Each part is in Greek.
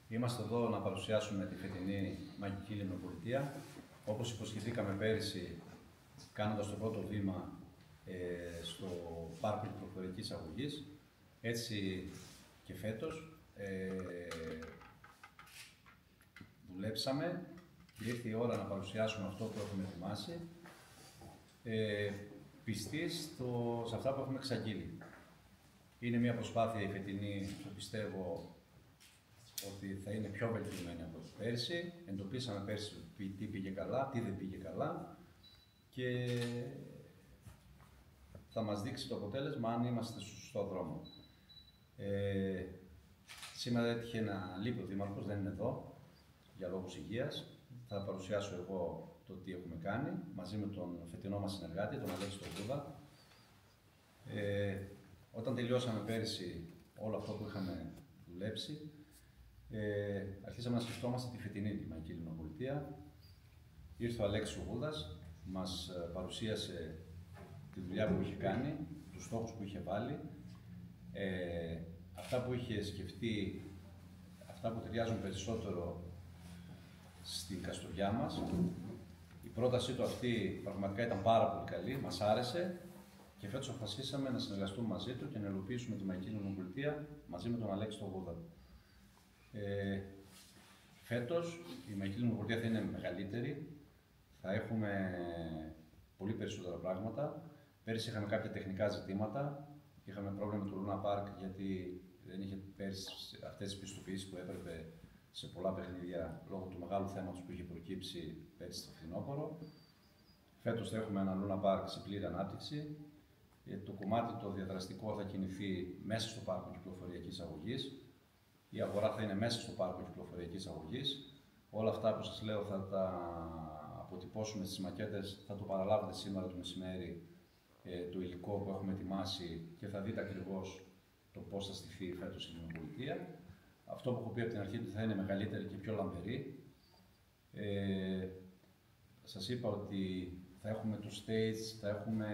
Είμαστε εδώ να παρουσιάσουμε τη φετινή μαγική λιμνοπολιτεία. Όπως υποσχεθήκαμε πέρυσι, κάνοντας το πρώτο βήμα στο πάρκο κυκλοφοριακής αγωγής, έτσι και φέτος δουλέψαμε και ήρθε η ώρα να παρουσιάσουμε αυτό που έχουμε ετοιμάσει, πιστοί σε αυτά που έχουμε εξαγγείλει. Είναι μια προσπάθεια η φετινή που πιστεύω ότι θα είναι πιο βελτιωμένη από πέρσι. Εντοπίσαμε πέρσι τι πήγε καλά, τι δεν πήγε καλά και θα μας δείξει το αποτέλεσμα αν είμαστε στο σωστό δρόμο. Σήμερα έτυχε να λείπει ο Δήμαρχος, δεν είναι εδώ για λόγους υγείας. Θα παρουσιάσω εγώ το τι έχουμε κάνει μαζί με τον φετινό μας συνεργάτη, τον Αλέξη τον Βούδα. Όταν τελειώσαμε πέρυσι όλο αυτό που είχαμε δουλέψει, αρχίσαμε να σκεφτόμαστε τη φετινή τη μαγική λιμνοπολιτεία. Ήρθε ο Αλέξης ο Βούδας, μας παρουσίασε τη δουλειά που είχε κάνει, τους στόχους που είχε βάλει, αυτά που είχε σκεφτεί, αυτά που ταιριάζουν περισσότερο στην Καστοριά μας. Η πρότασή του αυτή πραγματικά ήταν πάρα πολύ καλή, μας άρεσε και φέτος αποφασίσαμε να συνεργαστούμε μαζί του και να υλοποιήσουμε τη μαγική λιμνοπολιτεία μαζί με τον Αλέξη τον Βούδα. Φέτος η μαγική λιμνοπολιτεία θα είναι μεγαλύτερη, θα έχουμε πολύ περισσότερα πράγματα. Πέρυσι είχαμε κάποια τεχνικά ζητήματα, είχαμε πρόβλημα με το Luna Park γιατί δεν είχε πέρυσι αυτές τις πιστοποιήσεις που έπρεπε σε πολλά παιχνίδια λόγω του μεγάλου θέματος που είχε προκύψει πέρυσι στο φθινόπωρο. Φέτος θα έχουμε ένα Luna Park σε πλήρη ανάπτυξη. Το κομμάτι το διαδραστικό θα κινηθεί μέσα στο πάρκο κυκλοφοριακής αγωγής. Η αγορά θα είναι μέσα στο πάρκο κυκλοφοριακής αγωγής. Όλα αυτά που σας λέω θα τα αποτυπώσουμε στις μακέτες, θα το παραλάβετε σήμερα το μεσημέρι το υλικό που έχουμε ετοιμάσει και θα δείτε ακριβώς το πώς θα στηθεί φέτος η λιμνοπολιτεία. Αυτό που έχω πει από την αρχή ότι θα είναι μεγαλύτερη και πιο λαμπερή. Σας είπα ότι θα έχουμε το stage, θα έχουμε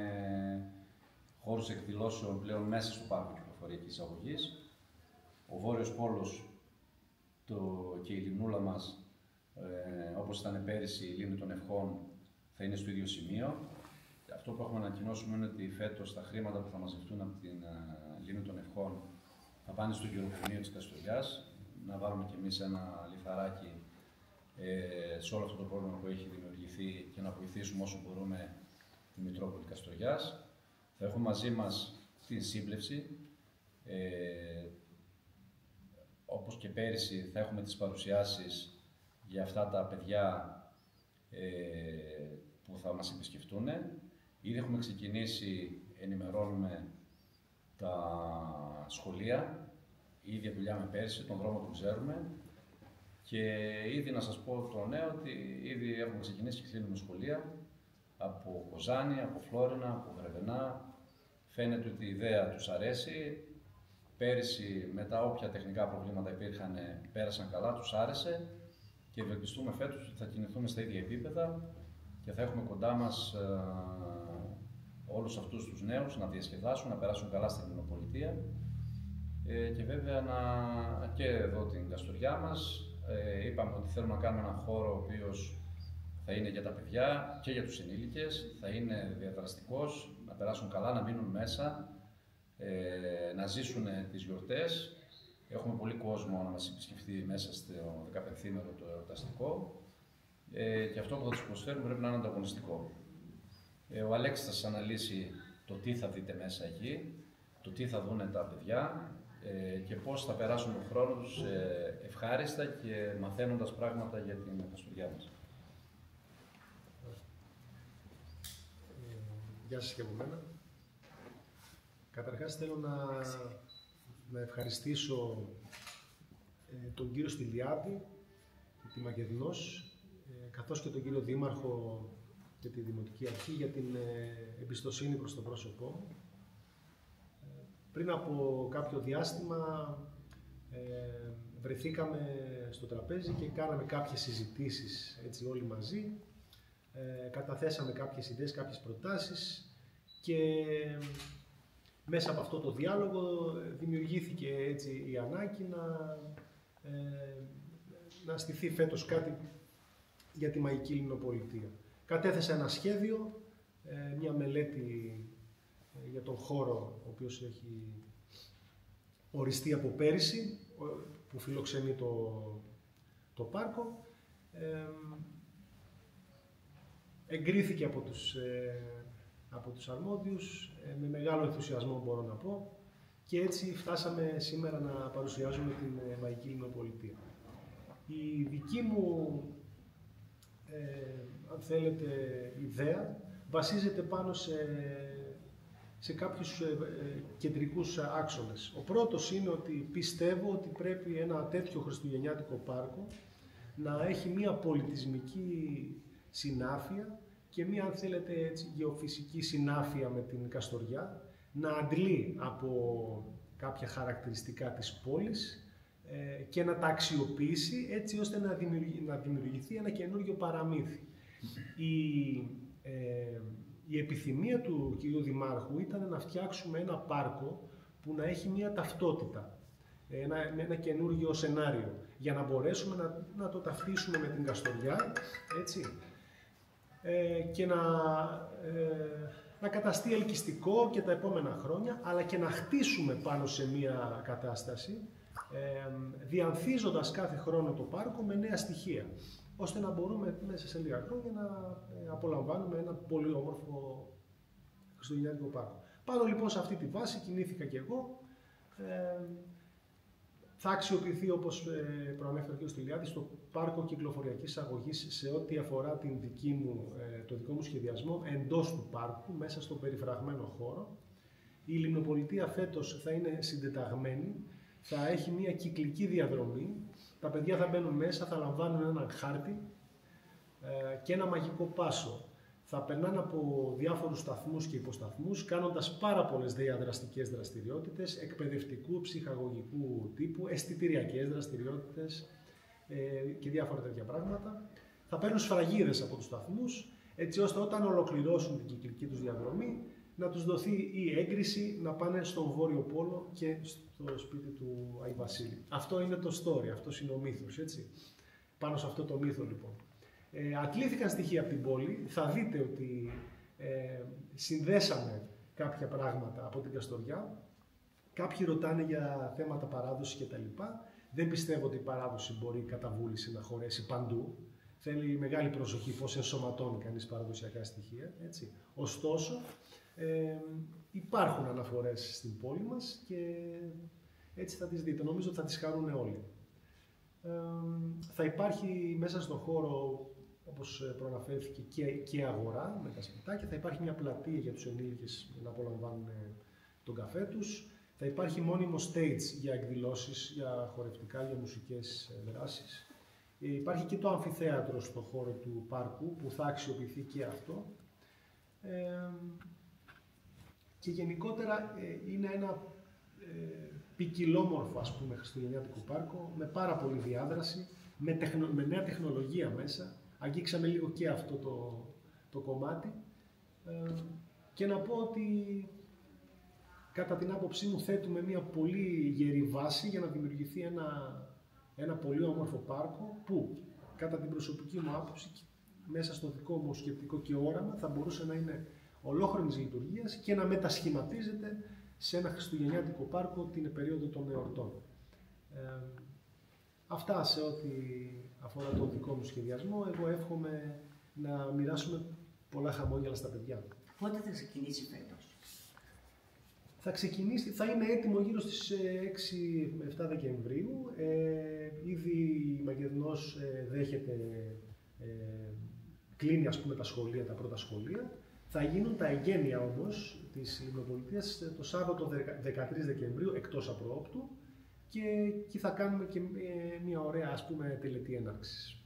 χώρους εκδηλώσεων πλέον μέσα στο πάρκο κυκλοφοριακής αγωγής. Ο Βόρειος Πόλος και η λιμνούλα μας, όπως ήταν πέρυσι η Λίμνη των Ευχών, θα είναι στο ίδιο σημείο. Αυτό που έχουμε να ανακοινώσουμε είναι ότι φέτος τα χρήματα που θα μαζευτούν από την Λίμνη των Ευχών θα πάνε στο γεροκομείο της Καστοριάς, να βάλουμε κι εμείς ένα λιθαράκι σε όλο αυτό το πρόβλημα που έχει δημιουργηθεί και να βοηθήσουμε όσο μπορούμε τη Μητρόπολη Καστοριάς. Θα έχουμε μαζί μας την σύμπλευση. Όπως και πέρυσι θα έχουμε τις παρουσιάσεις για αυτά τα παιδιά που θα μας επισκεφτούν. Ήδη έχουμε ξεκινήσει, ενημερώνουμε τα σχολεία, η ίδια δουλειά με πέρυσι, τον δρόμο τον ξέρουμε και ήδη να σας πω το νέο ότι ήδη έχουμε ξεκινήσει και κλείνουμε σχολεία από Κοζάνη, από Φλόρινα, από Γρεβενά. Φαίνεται ότι η ιδέα τους αρέσει. Πέρυσι, μετά όποια τεχνικά προβλήματα υπήρχαν, πέρασαν καλά, τους άρεσε και ευελπιστούμε φέτος ότι θα κινηθούμε στα ίδια επίπεδα και θα έχουμε κοντά μας όλους αυτούς τους νέους να διασκεδάσουν, να περάσουν καλά στην λιμνοπολιτεία και βέβαια και εδώ την Καστοριά μας. Είπαμε ότι θέλουμε να κάνουμε έναν χώρο ο οποίος θα είναι για τα παιδιά και για τους ενήλικες, θα είναι διαδραστικός, να περάσουν καλά, να μείνουν μέσα, να ζήσουν τις γιορτές. Έχουμε πολύ κόσμο να μας επισκεφτεί μέσα στο 15ήμερο το εορταστικό και αυτό που θα τους προσφέρουμε πρέπει να είναι ανταγωνιστικό. Ο Αλέξης θα σας αναλύσει το τι θα δείτε μέσα εκεί, το τι θα δουν τα παιδιά και πώς θα περάσουν τον χρόνο τους ευχάριστα και μαθαίνοντας πράγματα για την Καστοριά μας. Γεια σας και από μένα. Καταρχάς θέλω να ευχαριστήσω τον κύριο Στυλιάδη, τη Μακεδινός, καθώς και τον κύριο Δήμαρχο και τη Δημοτική Αρχή για την εμπιστοσύνη προς το πρόσωπό μου. Πριν από κάποιο διάστημα βρεθήκαμε στο τραπέζι και κάναμε κάποιες συζητήσεις έτσι όλοι μαζί. Καταθέσαμε κάποιες ιδέες, κάποιες προτάσεις και μέσα από αυτό το διάλογο δημιουργήθηκε έτσι η ανάγκη να στηθεί φέτος κάτι για τη Μαγική Λιμνοπολιτεία. Κατέθεσα ένα σχέδιο, μια μελέτη για τον χώρο, ο οποίος έχει οριστεί από πέρυσι, που φιλοξενεί το πάρκο. Εγκρίθηκε από τους αρμόδιους, με μεγάλο ενθουσιασμό μπορώ να πω, και έτσι φτάσαμε σήμερα να παρουσιάζουμε την Μαγική Λιμνοπολιτεία. Η δική μου, αν θέλετε, ιδέα βασίζεται πάνω σε κάποιους κεντρικούς άξονες. Ο πρώτος είναι ότι πιστεύω ότι πρέπει ένα τέτοιο χριστουγεννιάτικο πάρκο να έχει μία πολιτισμική συνάφεια και μία, αν θέλετε, έτσι, γεωφυσική συνάφεια με την Καστοριά, να αντλεί από κάποια χαρακτηριστικά της πόλης και να τα αξιοποιήσει έτσι ώστε να δημιουργηθεί ένα καινούργιο παραμύθι. Η επιθυμία του κυρίου Δημάρχου ήταν να φτιάξουμε ένα πάρκο που να έχει μία ταυτότητα, ένα καινούργιο σενάριο, για να μπορέσουμε να το ταυτίσουμε με την Καστοριά, έτσι, και να καταστεί ελκυστικό και τα επόμενα χρόνια, αλλά και να χτίσουμε πάνω σε μία κατάσταση, διανθίζοντας κάθε χρόνο το πάρκο με νέα στοιχεία, ώστε να μπορούμε μέσα σε λίγα χρόνια να απολαμβάνουμε ένα πολύ όμορφο χριστουγεννιάτικο πάρκο. Πάνω λοιπόν σε αυτή τη βάση κινήθηκα και εγώ. Θα αξιοποιηθεί, όπως προανέφερε και ο Στυλιάδης, το πάρκο κυκλοφοριακής αγωγής σε ό,τι αφορά το δικό μου σχεδιασμό εντός του πάρκου, μέσα στον περιφραγμένο χώρο. Η Λιμνοπολιτεία φέτος θα είναι συντεταγμένη, θα έχει μια κυκλική διαδρομή. Τα παιδιά θα μπαίνουν μέσα, θα λαμβάνουν έναν χάρτη και ένα μαγικό πάσο. Θα περνάνε από διάφορους σταθμούς και υποσταθμούς, κάνοντας πάρα πολλές διαδραστικές δραστηριότητες, εκπαιδευτικού, ψυχαγωγικού τύπου, αισθητηριακές δραστηριότητες και διάφορα τέτοια πράγματα. Θα παίρνουν σφραγίδες από τους σταθμούς, έτσι ώστε όταν ολοκληρώσουν την κυκλική τους διαδρομή, να τους δοθεί η έγκριση να πάνε στον Βόρειο Πόλο και στο σπίτι του Άι Βασίλη. Αυτό είναι το story, αυτός είναι ο μύθος, έτσι. Πάνω σε αυτό το μύθο, λοιπόν. Αντλήθηκαν στοιχεία από την πόλη. Θα δείτε ότι συνδέσαμε κάποια πράγματα από την Καστοριά. Κάποιοι ρωτάνε για θέματα παράδοσης κτλ. Δεν πιστεύω ότι η παράδοση μπορεί κατά βούληση να χωρέσει παντού. Θέλει μεγάλη προσοχή πώς ενσωματώνει κανείς παραδοσιακά στοιχεία, έτσι. Ωστόσο, υπάρχουν αναφορές στην πόλη μας και έτσι θα τις δείτε. Νομίζω ότι θα τις χαρούν όλοι. Θα υπάρχει μέσα στον χώρο, όπως προαναφέρθηκε, και αγορά με τα σπιτάκια. Θα υπάρχει μια πλατεία για τους ενήλικες να απολαμβάνουν τον καφέ τους. Θα υπάρχει μόνιμο stage για εκδηλώσεις, για χορευτικά, για μουσικές δράσεις. Υπάρχει και το αμφιθέατρο στον χώρο του πάρκου που θα αξιοποιηθεί και αυτό. Και γενικότερα είναι ένα ποικιλόμορφο, ας πούμε, χριστουγεννιάτικο πάρκο με πάρα πολλή διάδραση, με νέα τεχνολογία μέσα. Αγγίξαμε λίγο και αυτό το κομμάτι και να πω ότι κατά την άποψή μου θέτουμε μια πολύ γερή βάση για να δημιουργηθεί ένα πολύ όμορφο πάρκο που κατά την προσωπική μου άποψη μέσα στο δικό μου σκεπτικό και όραμα θα μπορούσε να είναι ολόχρονης λειτουργίας και να μετασχηματίζεται σε ένα χριστουγεννιάτικο πάρκο την περίοδο των εορτών. Αυτά σε ό,τι αφορά τον δικό μου σχεδιασμό. Εγώ εύχομαι να μοιράσουμε πολλά χαμόγελα στα παιδιά. Πότε θα ξεκινήσει φέτος? Θα είναι έτοιμο γύρω στις 6 με 7 Δεκεμβρίου. Ήδη η Μακεδονός δέχεται, κλείνει, ας πούμε, τα σχολεία, τα πρώτα σχολεία. Θα γίνουν τα εγγένεια όμως της Λιμνοπολιτείας το Σάββατο 13 Δεκεμβρίου εκτός απροόπτου και εκεί θα κάνουμε και μια ωραία, ας πούμε, τελετή έναρξης.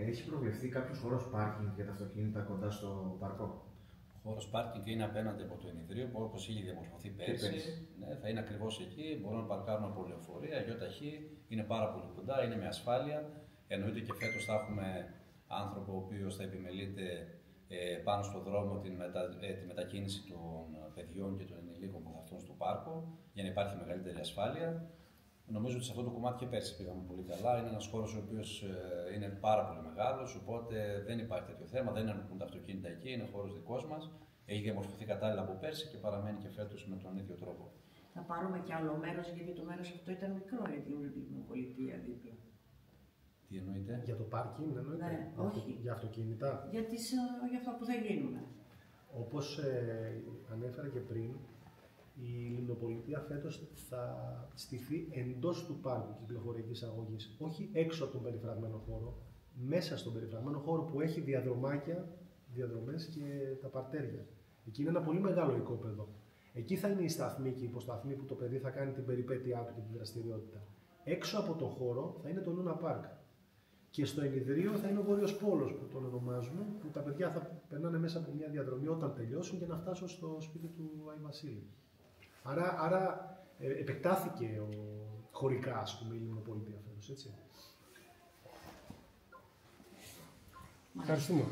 Έχει προβλεφθεί κάποιος χώρος πάρκινγκ για τα αυτοκίνητα κοντά στο πάρκο? Ο χώρος πάρκινγκ είναι απέναντι από το ενιδρίο, που όπως είχε διαμορφωθεί πέρσι. Ναι, θα είναι ακριβώς εκεί. Μπορούμε να παρκάρουμε από λεωφορεία, γιοταχή. Είναι πάρα πολύ κοντά, είναι με ασφάλεια. Εννοείται και φέτος θα έχουμε άνθρωπο ο οποίος θα επιμελείται πάνω στο δρόμο τη μετακίνηση των παιδιών και των ενηλίκων που θα έρθουν στο πάρκο, για να υπάρχει μεγαλύτερη ασφάλεια. Νομίζω ότι σε αυτό το κομμάτι και πέρσι πήγαμε πολύ καλά. Είναι ένας χώρος ο οποίος είναι πάρα πολύ μεγάλος, οπότε δεν υπάρχει τέτοιο θέμα, δεν ανήκουν τα αυτοκίνητα εκεί, είναι χώρος δικός μας. Έχει διαμορφωθεί κατάλληλα από πέρσι και παραμένει και φέτος με τον ίδιο τρόπο. Θα πάρουμε και άλλο μέρος, γιατί το μέρος αυτό ήταν μικρό για την πολιτεία δίπλα. Τι εννοείτε? Για το πάρκινγκ εννοείται, Ναι, όχι. για αυτοκίνητα. Για αυτά που θα γίνουν. Όπως ανέφερα και πριν, η Λιμνοπολιτεία φέτος θα στηθεί εντός του πάρκου κυκλοφοριακής αγωγής, όχι έξω από τον περιφραγμένο χώρο, μέσα στον περιφραγμένο χώρο που έχει διαδρομές και τα παρτέρια. Εκεί είναι ένα πολύ μεγάλο οικόπεδο. Εκεί θα είναι η σταθμή και η υποσταθμή που το παιδί θα κάνει την περιπέτειά του και την δραστηριότητα. Έξω από τον χώρο θα είναι το Λούνα Πάρκ. Και στο ενιδρίο θα είναι ο Βόρειος Πόλος που τον ονομάζουμε, που τα παιδιά θα περνάνε μέσα από μια διαδρομή όταν τελειώσουν για να φτάσουν στο σπίτι του Άι Βασίλη. Άρα επεκτάθηκε χωρικά, ας πούμε, η Λιμνοπολιτεία φέτος, έτσι. Ευχαριστούμε.